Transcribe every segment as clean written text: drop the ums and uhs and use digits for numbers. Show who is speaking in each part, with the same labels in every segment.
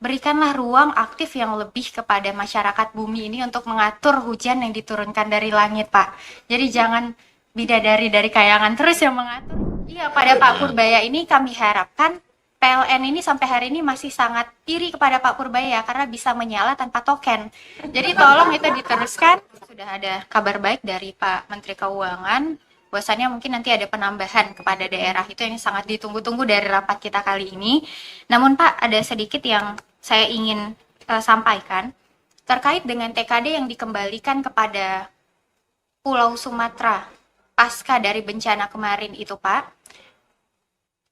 Speaker 1: berikanlah ruang aktif yang lebih kepada masyarakat bumi ini untuk mengatur hujan yang diturunkan dari langit, Pak. Jadi jangan bidadari dari kayangan terus yang mengatur. Iya, pada Pak Purbaya ini kami harapkan PLN ini sampai hari ini masih sangat iri kepada Pak Purbaya karena bisa menyala tanpa token. Jadi tolong itu diteruskan. Sudah ada kabar baik dari Pak Menteri Keuangan, bahwasannya mungkin nanti ada penambahan kepada daerah, itu yang sangat ditunggu-tunggu dari rapat kita kali ini. Namun Pak, ada sedikit yang saya ingin sampaikan terkait dengan TKD yang dikembalikan kepada Pulau Sumatera pasca dari bencana kemarin itu, Pak.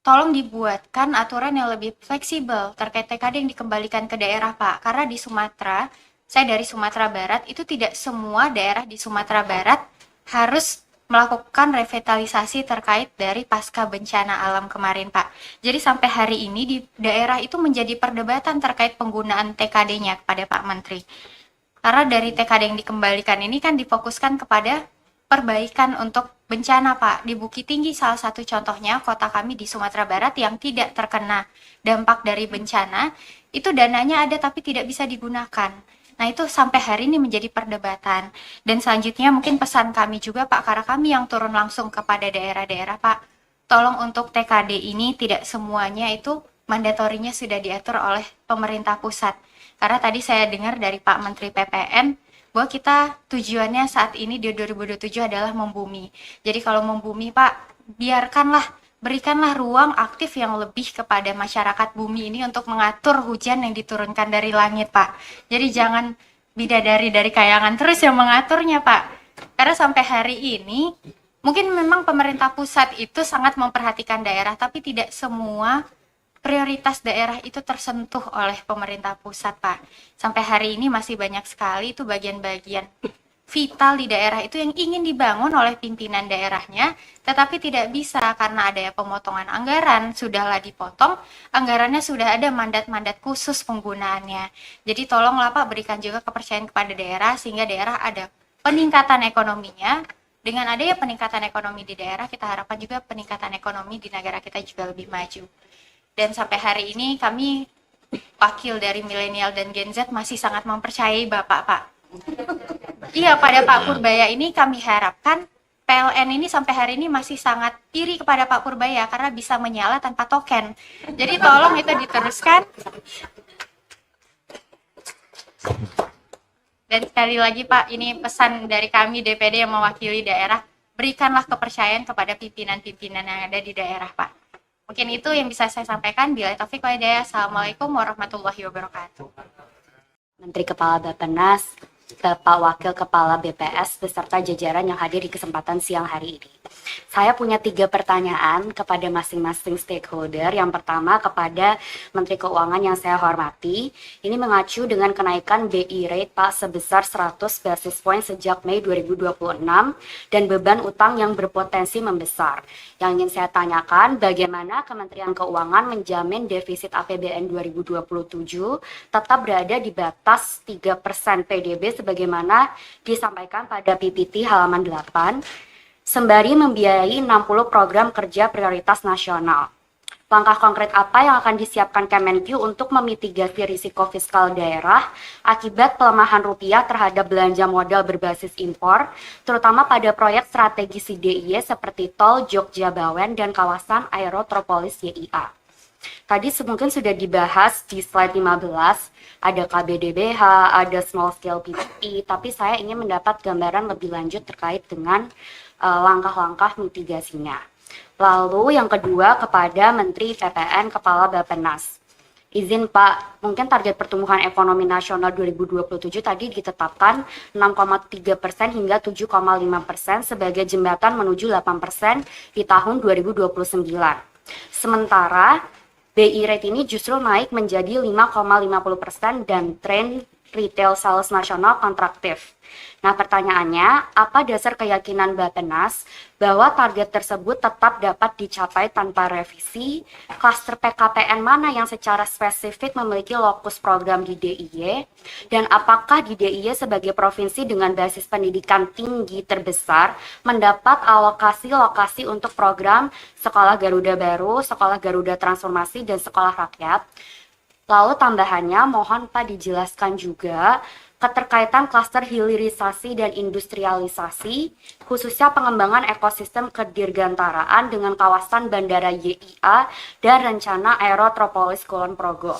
Speaker 1: Tolong dibuatkan aturan yang lebih fleksibel terkait TKD yang dikembalikan ke daerah, Pak. Karena di Sumatera, saya dari Sumatera Barat, itu tidak semua daerah di Sumatera Barat harus melakukan revitalisasi terkait dari pasca bencana alam kemarin, Pak. Jadi sampai hari ini di daerah itu menjadi perdebatan terkait penggunaan TKD-nya kepada Pak Menteri. Karena dari TKD yang dikembalikan ini kan difokuskan kepada perbaikan untuk bencana, Pak. Di Bukit Tinggi salah satu contohnya, kota kami di Sumatera Barat yang tidak terkena dampak dari bencana, itu dananya ada tapi tidak bisa digunakan. Nah, itu sampai hari ini menjadi perdebatan. Dan selanjutnya mungkin pesan kami juga, Pak, karena kami yang turun langsung kepada daerah-daerah, Pak, tolong untuk TKD ini tidak semuanya itu mandatorinya sudah diatur oleh pemerintah pusat. Karena tadi saya dengar dari Pak Menteri PPN bahwa kita tujuannya saat ini di 2027 adalah membumi. Jadi kalau membumi, Pak, berikanlah ruang aktif yang lebih kepada masyarakat bumi ini untuk mengatur hujan yang diturunkan dari langit, Pak. Jadi jangan bidadari dari kayangan terus yang mengaturnya, Pak. Karena sampai hari ini, mungkin memang pemerintah pusat itu sangat memperhatikan daerah, tapi tidak semua prioritas daerah itu tersentuh oleh pemerintah pusat, Pak. Sampai hari ini masih banyak sekali itu bagian-bagian vital di daerah itu yang ingin dibangun oleh pimpinan daerahnya, tetapi tidak bisa karena ada pemotongan anggaran, sudahlah dipotong, anggarannya sudah ada mandat-mandat khusus penggunaannya. Jadi tolonglah Pak berikan juga kepercayaan kepada daerah sehingga daerah ada peningkatan ekonominya. Dengan adanya peningkatan ekonomi di daerah, kita harapkan juga peningkatan ekonomi di negara kita juga lebih maju. Dan sampai hari ini kami wakil dari milenial dan Gen Z masih sangat mempercayai Bapak, Pak. Iya, pada Pak Purbaya ini kami harapkan PLN ini sampai hari ini masih sangat iri kepada Pak Purbaya karena bisa menyala tanpa token. Jadi tolong itu diteruskan. Dan sekali lagi Pak, ini pesan dari kami DPD yang mewakili daerah, berikanlah kepercayaan kepada pimpinan-pimpinan yang ada di daerah, Pak. Mungkin itu yang bisa saya sampaikan. Bila Taufik Walhidayah. Assalamualaikum warahmatullahi wabarakatuh.
Speaker 2: Menteri Kepala Bappenas, Bapak Wakil Kepala BPS, beserta jajaran yang hadir di kesempatan siang hari ini. Saya punya 3 pertanyaan kepada masing-masing stakeholder. Yang pertama kepada Menteri Keuangan yang saya hormati. Ini mengacu dengan kenaikan BI rate Pak sebesar 100 basis point sejak Mei 2026 dan beban utang yang berpotensi membesar. Yang ingin saya tanyakan, bagaimana Kementerian Keuangan menjamin defisit APBN 2027 tetap berada di batas 3% PDB sebagaimana disampaikan pada PPT halaman 8, sembari membiayai 60 program kerja prioritas nasional. Langkah konkret apa yang akan disiapkan Kemenkyu untuk memitigasi risiko fiskal daerah akibat pelemahan rupiah terhadap belanja modal berbasis impor, terutama pada proyek strategis DIY seperti Tol Jogja-Bawen dan kawasan Aerotropolis YIA. Tadi mungkin sudah dibahas di slide 15, ada KBDBH, ada small scale PPI, tapi saya ingin mendapat gambaran lebih lanjut terkait dengan langkah-langkah mitigasinya. Lalu yang kedua kepada Menteri PPN Kepala Bappenas. Izin Pak, mungkin target pertumbuhan ekonomi nasional 2027 tadi ditetapkan 6,3% hingga 7,5% sebagai jembatan menuju 8% di tahun 2029. Sementara BI rate ini justru naik menjadi 5,50% dan tren retail sales nasional kontraktif. Nah, pertanyaannya, apa dasar keyakinan Bappenas bahwa target tersebut tetap dapat dicapai tanpa revisi? Klaster PKPN mana yang secara spesifik memiliki lokus program di DIY? Dan apakah di DIY sebagai provinsi dengan basis pendidikan tinggi terbesar mendapat alokasi lokasi untuk program Sekolah Garuda Baru, Sekolah Garuda Transformasi, dan Sekolah Rakyat? Lalu tambahannya, mohon Pak dijelaskan juga keterkaitan klaster hilirisasi dan industrialisasi, khususnya pengembangan ekosistem kedirgantaraan dengan kawasan Bandara YIA dan rencana Aerotropolis Kulon Progo.